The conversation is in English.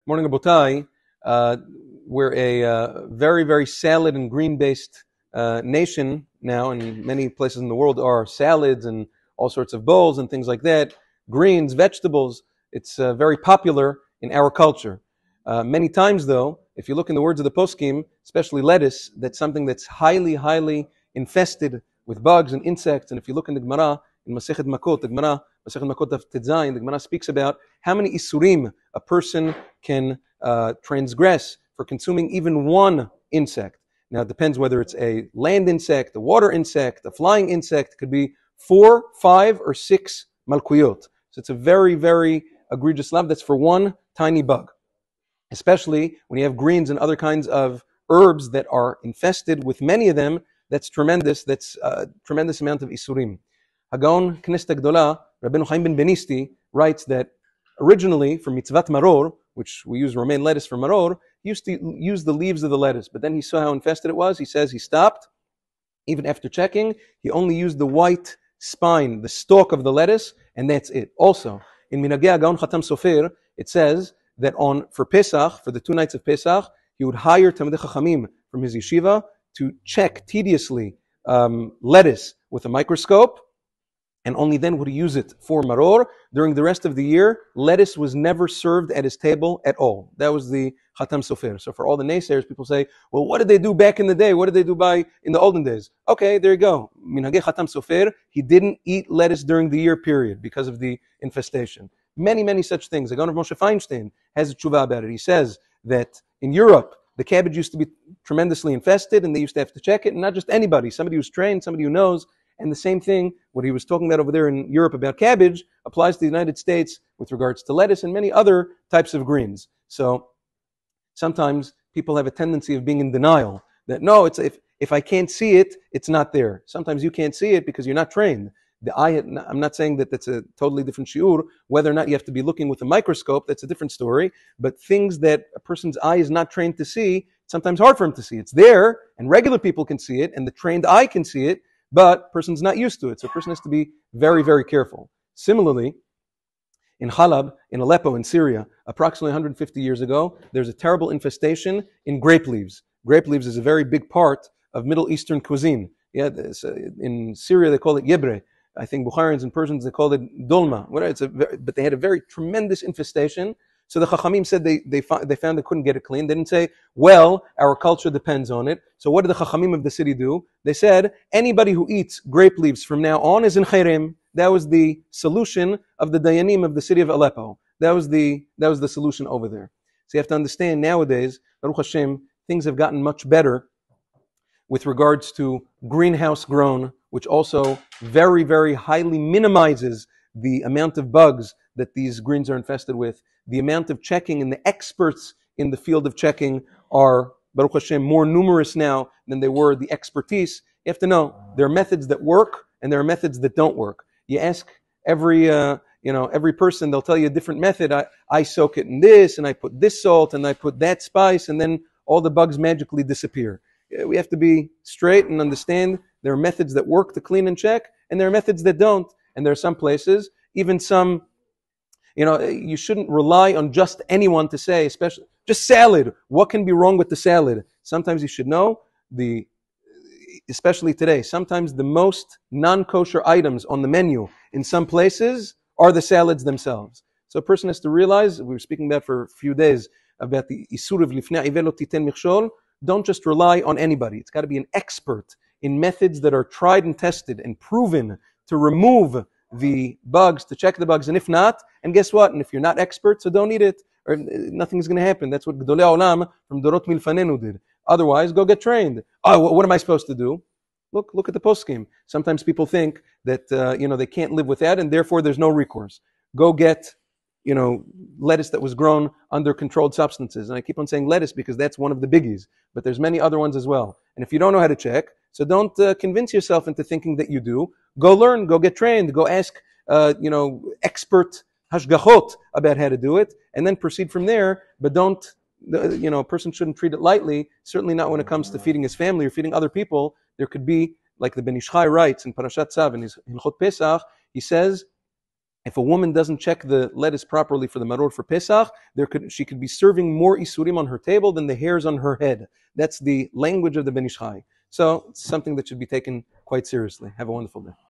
Morning, Abotai. We're a very, very salad and green-based nation now, and many places in the world are salads and all sorts of bowls and things like that. Greens, vegetables. It's very popular in our culture. Many times, though, if you look in the words of the poskim, especially lettuce, that's something that's highly, highly infested with bugs and insects. And if you look in the Gemara, in Masechet Makot, the Gemara, Masechet Makot of Tetzayin, the Gemara speaks about how many isurim a person can transgress for consuming even one insect. Now, it depends whether it's a land insect, a water insect, a flying insect. It could be 4, 5, or 6 malkuyot. So it's a very, very egregious lav. That's for one tiny bug. Especially when you have greens and other kinds of herbs that are infested with many of them, that's tremendous. That's a tremendous amount of isurim. Hagon Knesset Gdola, Rabbeinu Chaim ben Benisti, writes that originally for mitzvat maror, which we use romaine lettuce for maror, he used to use the leaves of the lettuce, but then he saw how infested it was. He says he stopped. Even after checking, he only used the white spine, the stalk of the lettuce, and that's it. Also, in Minagei Gaon Chatam Sofer, it says that for Pesach, for the 2 nights of Pesach, he would hire Talmidei Chachamim from his yeshiva to check tediously lettuce with a microscope, and only then would he use it for maror. During the rest of the year, lettuce was never served at his table at all. That was the Chatam Sofer. So for all the naysayers, people say, well, what did they do back in the day? What did they do in the olden days? Okay, there you go. Minhagei Chatam Sofer, he didn't eat lettuce during the year period because of the infestation. Many, many such things. The Gaon of Moshe Feinstein has a tshuva about it. He says that in Europe, the cabbage used to be tremendously infested and they used to have to check it. And not just anybody, somebody who's trained, somebody who knows. And the same thing, what he was talking about over there in Europe about cabbage, applies to the United States with regards to lettuce and many other types of greens. So sometimes people have a tendency of being in denial that no, it's if I can't see it, it's not there. Sometimes you can't see it because you're not trained. I'm not saying that that's a totally different shiur. Whether or not you have to be looking with a microscope, that's a different story. But things that a person's eye is not trained to see, it's sometimes hard for him to see. It's there, and regular people can see it, and the trained eye can see it, but person's not used to it. So a person has to be very, very careful. Similarly, in Halab, in Aleppo, in Syria, approximately 150 years ago, there's a terrible infestation in grape leaves. Grape leaves is a very big part of Middle Eastern cuisine. Yeah, in Syria they call it yebre. I think Bukharians and Persians, they called it dolma. But they had a very tremendous infestation. So the Chachamim said they found they couldn't get it clean. They didn't say, well, our culture depends on it. So what did the Chachamim of the city do? They said, anybody who eats grape leaves from now on is in chayrim. That was the solution of the Dayanim of the city of Aleppo. That was the solution over there. So you have to understand nowadays, Baruch Hashem, things have gotten much better with regards to greenhouse grown, which also very, very highly minimizes the amount of bugs that these greens are infested with. The amount of checking and the experts in the field of checking are, Baruch Hashem, more numerous now than they were the expertise. You have to know there are methods that work and there are methods that don't work. You ask every person, they'll tell you a different method. I soak it in this, and I put this salt, and I put that spice, and then all the bugs magically disappear. We have to be straight and understand there are methods that work to clean and check, and there are methods that don't. And there are some places, even some, you shouldn't rely on just anyone to say, especially, just salad. What can be wrong with the salad? Sometimes you should know, especially today, sometimes the most non-kosher items on the menu in some places are the salads themselves. So a person has to realize, we were speaking about for a few days, about the isur of lifnei ivel lo titen michshol. Don't just rely on anybody. It's got to be an expert in methods that are tried and tested and proven to remove the bugs, to check the bugs. And if not, and guess what? And if you're not expert, so don't eat it, or nothing's going to happen. That's what Gedolei Olam from Dorot Milfanenu did. Otherwise, go get trained. Oh, what am I supposed to do? Look at the poskim. Sometimes people think that they can't live without, and therefore there's no recourse. Go get lettuce that was grown under controlled substances. And I keep on saying lettuce because that's one of the biggies, but there's many other ones as well. And if you don't know how to check, so don't convince yourself into thinking that you do. Go learn, go get trained, go ask, expert hashgachot about how to do it, and then proceed from there. But don't, a person shouldn't treat it lightly, certainly not when it comes to feeding his family or feeding other people. There could be, like the Ben Ish Chai writes in Parashat Tzav in his Hilchot Pesach, he says If a woman doesn't check the lettuce properly for the maror for Pesach, she could be serving more isurim on her table than the hairs on her head. That's the language of the Ben Ish Chai. So it's something that should be taken quite seriously. Have a wonderful day.